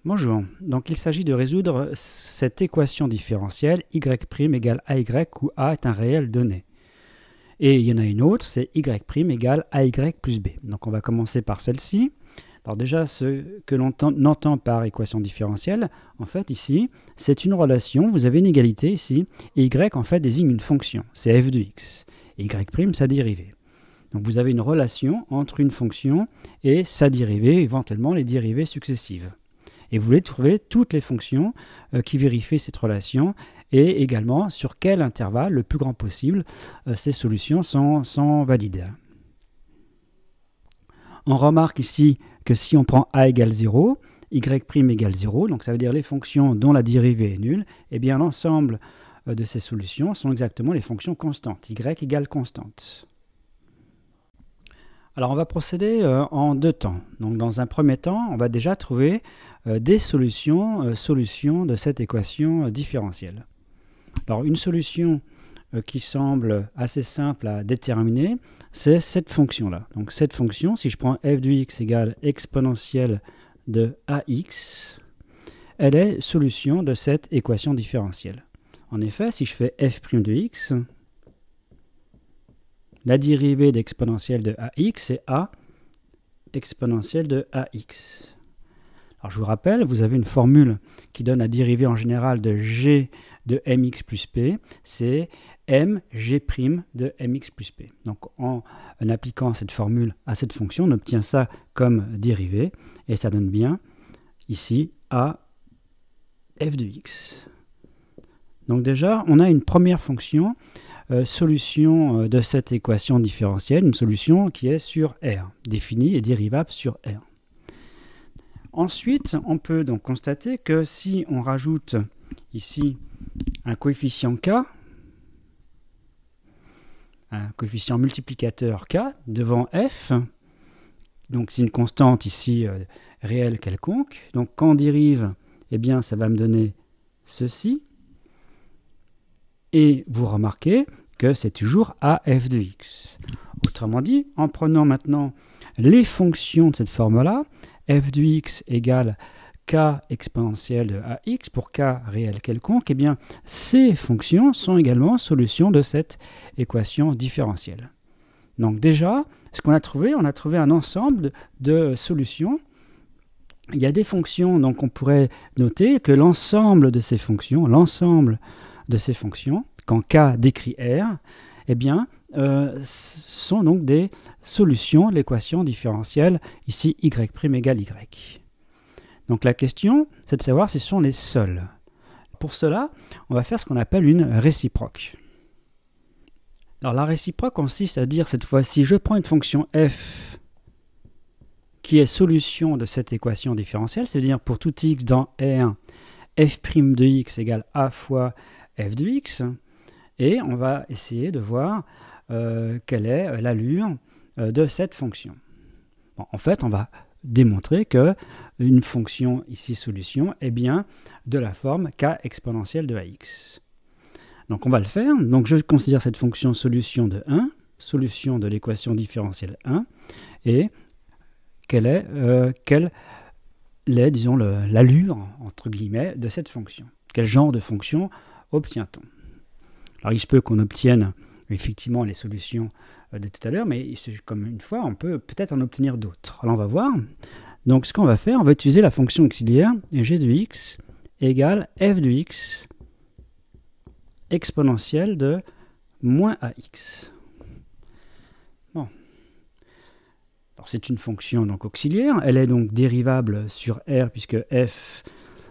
Bonjour, donc il s'agit de résoudre cette équation différentielle y' égale ay où a est un réel donné. Et il y en a une autre, c'est y' égale ay plus b. Donc on va commencer par celle-ci. Alors déjà, ce que l'on entend par équation différentielle, en fait ici, c'est une relation, vous avez une égalité ici, et y en fait désigne une fonction, c'est f de x, et y' sa dérivée. Donc vous avez une relation entre une fonction et sa dérivée, éventuellement les dérivées successives. Et vous voulez trouver toutes les fonctions qui vérifient cette relation et également sur quel intervalle, le plus grand possible, ces solutions sont valides. On remarque ici que si on prend a égale 0, y' égale 0, donc ça veut dire les fonctions dont la dérivée est nulle, eh bien l'ensemble de ces solutions sont exactement les fonctions constantes, y égale constante. Alors on va procéder en deux temps. Donc dans un premier temps, on va déjà trouver des solutions de cette équation différentielle. Alors une solution qui semble assez simple à déterminer, c'est cette fonction-là. Donc cette fonction, si je prends f de x égale exponentielle de ax, elle est solution de cette équation différentielle. En effet, si je fais f' de x, la dérivée d'exponentielle de ax, c'est a exponentielle de ax. Alors je vous rappelle, vous avez une formule qui donne la dérivée en général de g de mx plus p, c'est mg' de mx plus p. Donc en appliquant cette formule à cette fonction, on obtient ça comme dérivée, et ça donne bien ici a f de x. Donc déjà, on a une première fonction, solution de cette équation différentielle, une solution qui est sur R, définie et dérivable sur R. Ensuite, on peut donc constater que si on rajoute ici un coefficient k, un coefficient multiplicateur k devant f, donc c'est une constante ici réelle quelconque, donc quand on dérive, eh bien ça va me donner ceci. Et vous remarquez que c'est toujours a f de x. Autrement dit, en prenant maintenant les fonctions de cette forme-là, f de x égale k exponentielle de ax pour k réel quelconque, eh bien ces fonctions sont également solutions de cette équation différentielle. Donc déjà, ce qu'on a trouvé, on a trouvé un ensemble de solutions. Il y a des fonctions, donc on pourrait noter que l'ensemble de ces fonctions, quand k décrit R, eh bien, sont donc des solutions de l'équation différentielle, ici y' égale y. Donc la question, c'est de savoir si ce sont les seuls. Pour cela, on va faire ce qu'on appelle une réciproque. Alors la réciproque consiste à dire cette fois-ci, je prends une fonction f qui est solution de cette équation différentielle, c'est-à-dire pour tout x dans R, f' de x égale a fois f de x, et on va essayer de voir quelle est l'allure de cette fonction. Bon, en fait, on va démontrer que une fonction ici solution est bien de la forme k exponentielle de ax. Donc on va le faire. Donc je considère cette fonction solution de 1, solution de l'équation différentielle 1, et quelle est disons, l'allure, entre guillemets, de cette fonction. Quel genre de fonction obtient-on? Alors il se peut qu'on obtienne effectivement les solutions de tout à l'heure, mais comme une fois, on peut peut-être en obtenir d'autres. Alors on va voir. Donc ce qu'on va faire, on va utiliser la fonction auxiliaire g de x égale f de x exponentielle de moins ax. Bon. Alors c'est une fonction donc auxiliaire, elle est donc dérivable sur R puisque f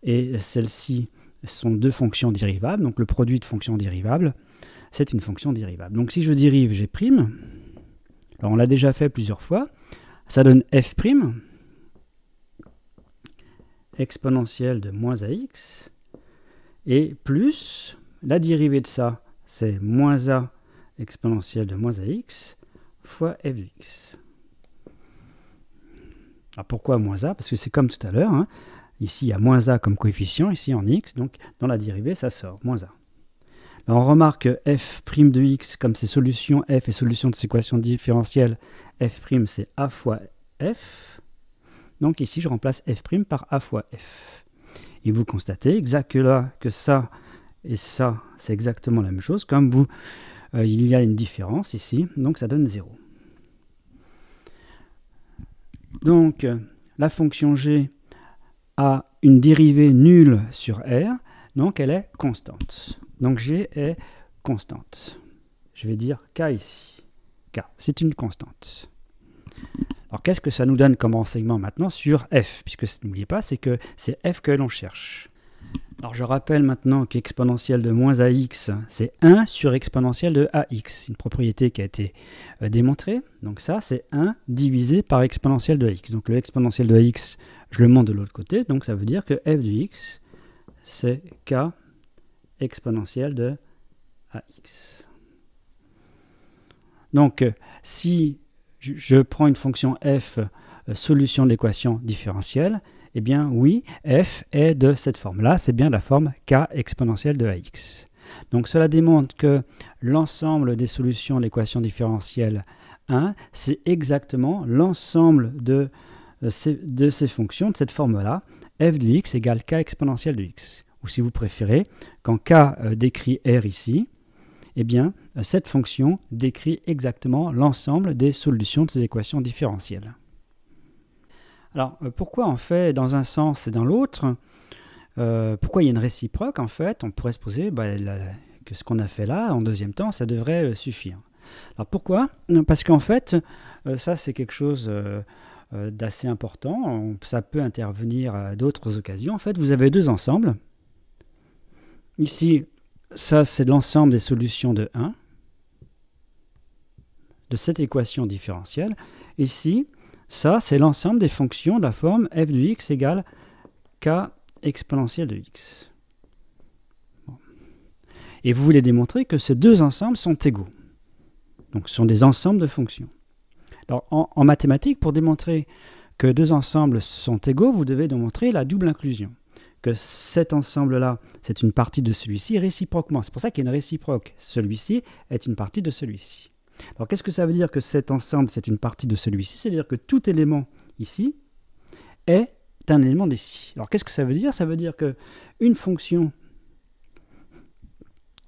et celle-ci sont deux fonctions dérivables, donc le produit de fonctions dérivables, c'est une fonction dérivable. Donc si je dérive g', alors on l'a déjà fait plusieurs fois, ça donne f' exponentielle de moins ax, et plus, la dérivée de ça, c'est moins a exponentielle de moins ax fois f de x. Alors pourquoi moins a? Parce que c'est comme tout à l'heure, hein. Ici il y a moins a comme coefficient, ici en x, donc dans la dérivée ça sort, moins a. Alors on remarque que f' de x, comme c'est solution f et solution de cette équation différentielle, f' c'est a fois f, Donc ici, je remplace f' par a fois f. Et vous constatez exactement que ça et ça, c'est exactement la même chose. Comme vous, il y a une différence ici, donc ça donne 0. Donc, la fonction g a une dérivée nulle sur R, donc elle est constante. Donc g est constante. Je vais dire k ici. K, c'est une constante. Alors qu'est-ce que ça nous donne comme renseignement maintenant sur f? Puisque n'oubliez pas, c'est que c'est f que l'on cherche. Alors je rappelle maintenant qu'exponentielle de moins ax, c'est 1 sur exponentielle de ax. Une propriété qui a été démontrée. Donc ça, c'est 1 divisé par exponentielle de x. Donc le exponentielle de x, je le monte de l'autre côté. Donc ça veut dire que f de x, c'est k exponentielle de ax. Donc si je prends une fonction f, solution de l'équation différentielle, eh bien oui, f est de cette forme-là, c'est bien la forme k exponentielle de ax. Donc cela démontre que l'ensemble des solutions de l'équation différentielle 1, c'est exactement l'ensemble de ces fonctions, de cette forme-là, f de x égale k exponentielle de x. Ou si vous préférez, quand k décrit r ici, eh bien, cette fonction décrit exactement l'ensemble des solutions de ces équations différentielles. Alors, pourquoi on fait dans un sens et dans l'autre? Pourquoi il y a une réciproque, en fait? On pourrait se poser que ce qu'on a fait là, en deuxième temps, ça devrait suffire. Alors, pourquoi? Parce qu'en fait, ça, c'est quelque chose d'assez important. Ça peut intervenir à d'autres occasions. En fait, vous avez deux ensembles. Ici, ça, c'est l'ensemble des solutions de 1, de cette équation différentielle. Ici, ça, c'est l'ensemble des fonctions de la forme f de x égale k exponentielle de x. Bon. Et vous voulez démontrer que ces deux ensembles sont égaux. Donc, ce sont des ensembles de fonctions. Alors, en mathématiques, pour démontrer que deux ensembles sont égaux, vous devez démontrer la double inclusion. Que cet ensemble-là, c'est une partie de celui-ci réciproquement. C'est pour ça qu'il y a une réciproque. Celui-ci est une partie de celui-ci. Alors, qu'est-ce que ça veut dire que cet ensemble, c'est une partie de celui-ci? C'est-à-dire que tout élément ici est un élément d'ici. Alors, qu'est-ce que ça veut dire? Ça veut dire qu'une fonction,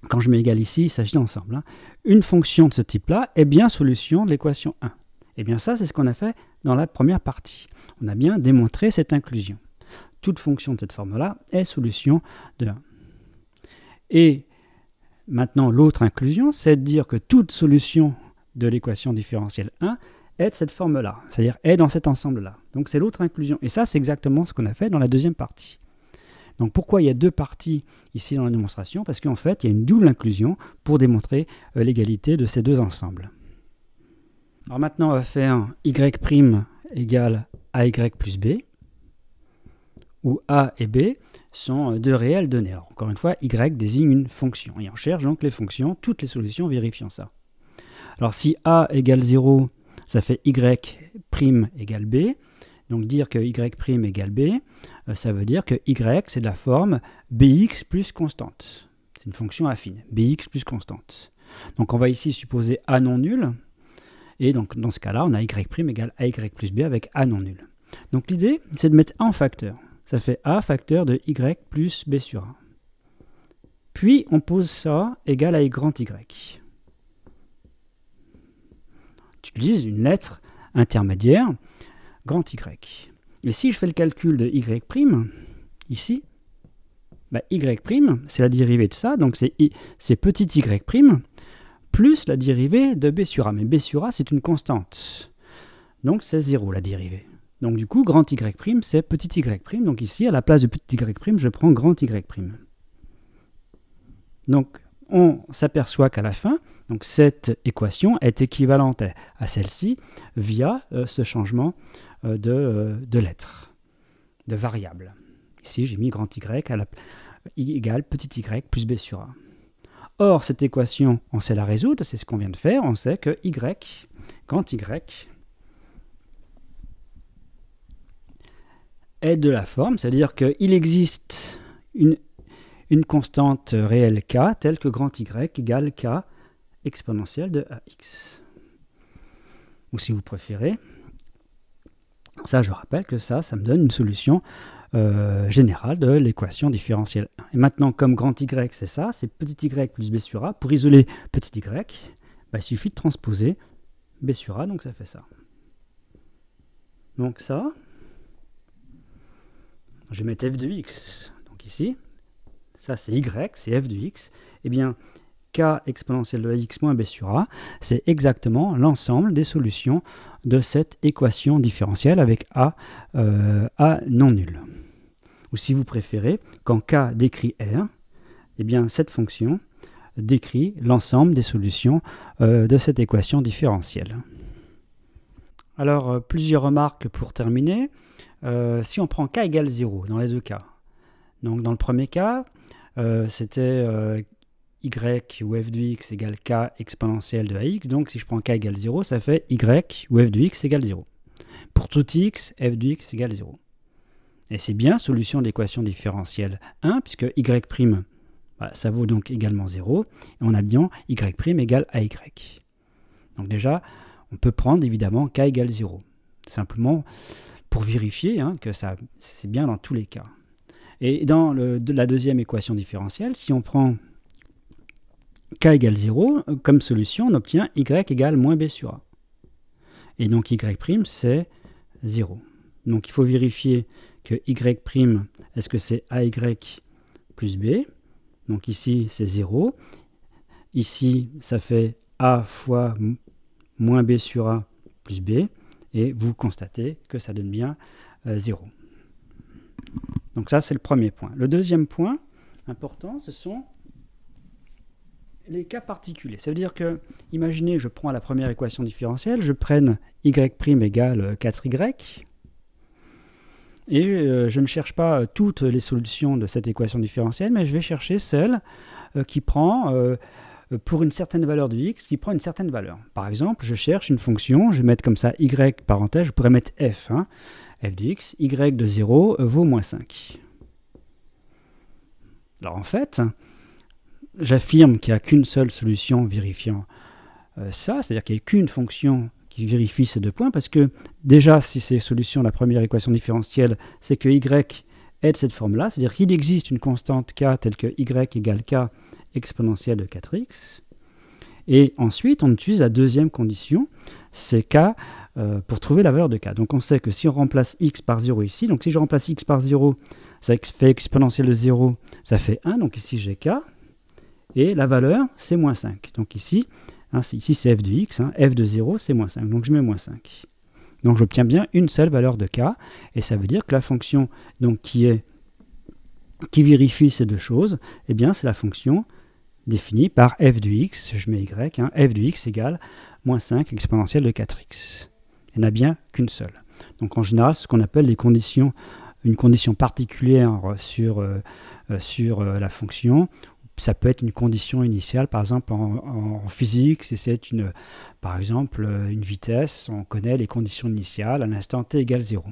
quand je mets égal ici, il s'agit d'ensemble, hein, une fonction de ce type-là est bien solution de l'équation 1. Et bien ça, c'est ce qu'on a fait dans la première partie. On a bien démontré cette inclusion. Toute fonction de cette forme-là est solution de 1. Et maintenant, l'autre inclusion, c'est de dire que toute solution de l'équation différentielle 1 est de cette forme-là, c'est-à-dire est dans cet ensemble-là. Donc c'est l'autre inclusion. Et ça, c'est exactement ce qu'on a fait dans la deuxième partie. Donc pourquoi il y a deux parties ici dans la démonstration? Parce qu'en fait, il y a une double inclusion pour démontrer l'égalité de ces deux ensembles. Alors maintenant, on va faire y' égale ay plus b, où a et b sont deux réelles données. Alors, encore une fois, y désigne une fonction. Et on cherche donc les fonctions, toutes les solutions vérifiant ça. Alors si a égale 0, ça fait y' égale b. Donc dire que y' égale b, ça veut dire que y, c'est de la forme bx plus constante. C'est une fonction affine, bx plus constante. Donc on va ici supposer a non nul. Et donc dans ce cas-là, on a y' égale ay plus b avec a non nul. Donc l'idée, c'est de mettre a en facteur. Ça fait a facteur de y plus b sur a. Puis on pose ça égal à grand y. On utilise une lettre intermédiaire, grand y. Et si je fais le calcul de y', ici, bah, y', c'est la dérivée de ça, donc c'est petit y', plus la dérivée de b sur a. Mais b sur a, c'est une constante. Donc c'est 0 la dérivée. Donc du coup, grand y', c'est petit y'. Donc ici, à la place de petit y', je prends grand y'. Donc on s'aperçoit qu'à la fin, donc cette équation est équivalente à celle-ci via ce changement de lettre, de variable. Ici, j'ai mis grand y égale petit y plus b sur a. Or, cette équation, on sait la résoudre, c'est ce qu'on vient de faire. On sait que y, grand y, est de la forme, c'est-à-dire qu'il existe une constante réelle k telle que grand y égale k exponentielle de ax. Ou si vous préférez, Ça, je rappelle que ça me donne une solution générale de l'équation différentielle 1. Et maintenant, comme grand Y, c'est ça, c'est petit y plus b sur a. Pour isoler petit y, bah, il suffit de transposer b sur a, donc ça fait ça. Donc ça, je vais mettre f de x, donc ici, ça c'est y, c'est f de x, et bien k exponentielle de x moins b sur a, c'est exactement l'ensemble des solutions de cette équation différentielle avec a non nul. Ou si vous préférez, quand k décrit r, eh bien cette fonction décrit l'ensemble des solutions de cette équation différentielle. Alors, plusieurs remarques pour terminer. Si on prend k égale 0 dans les deux cas, donc dans le premier cas, c'était y ou f de x égale k exponentielle de ax, donc si je prends k égale 0, ça fait y ou f de x égale 0. Pour tout x, f de x égale 0. Et c'est bien solution d'équation différentielle 1, puisque y', bah, ça vaut donc également 0, et on a bien y' égale ay. Donc déjà, on peut prendre évidemment k égale 0, simplement pour vérifier que c'est bien dans tous les cas. Et dans la deuxième équation différentielle, si on prend k égale 0, comme solution, on obtient y égale moins b sur a. Et donc y', c'est 0. Donc il faut vérifier que y', est-ce que c'est ay plus b? Donc ici, c'est 0. Ici, ça fait a fois moins b sur a plus b. Et vous constatez que ça donne bien 0. Donc ça, c'est le premier point. Le deuxième point important, ce sont les cas particuliers. Ça veut dire que, imaginez, je prends la première équation différentielle, je prenne y' égale 4y, et je ne cherche pas toutes les solutions de cette équation différentielle, mais je vais chercher celle qui prend, pour une certaine valeur de x, qui prend une certaine valeur. Par exemple, je cherche une fonction, je vais mettre comme ça y, parenthèse, je pourrais mettre f, f de x, y de 0 vaut moins 5. Alors en fait, j'affirme qu'il n'y a qu'une seule solution vérifiant ça, c'est-à-dire qu'il n'y a qu'une fonction qui vérifie ces deux points, parce que déjà, si c'est solution de la première équation différentielle, c'est que y est de cette forme-là, c'est-à-dire qu'il existe une constante k telle que y égale k exponentielle de 4x. Et ensuite, on utilise la deuxième condition, c'est k pour trouver la valeur de k. Donc on sait que si on remplace x par 0 ici, donc si je remplace x par 0, ça fait exponentielle de 0, ça fait 1, donc ici j'ai k, et la valeur c'est moins 5. Donc ici, ici c'est f de x, f de 0 c'est moins 5, donc je mets moins 5. Donc j'obtiens bien une seule valeur de k, et ça veut dire que la fonction donc, qui vérifie ces deux choses, eh bien c'est la fonction définie par f de x, je mets y, f de x égale moins 5 exponentielle de 4x. Il n'y en a bien qu'une seule. Donc en général, c'est ce qu'on appelle une condition particulière sur la fonction. Ça peut être une condition initiale, par exemple en physique, si c'est par exemple une vitesse, on connaît les conditions initiales à l'instant t égale 0.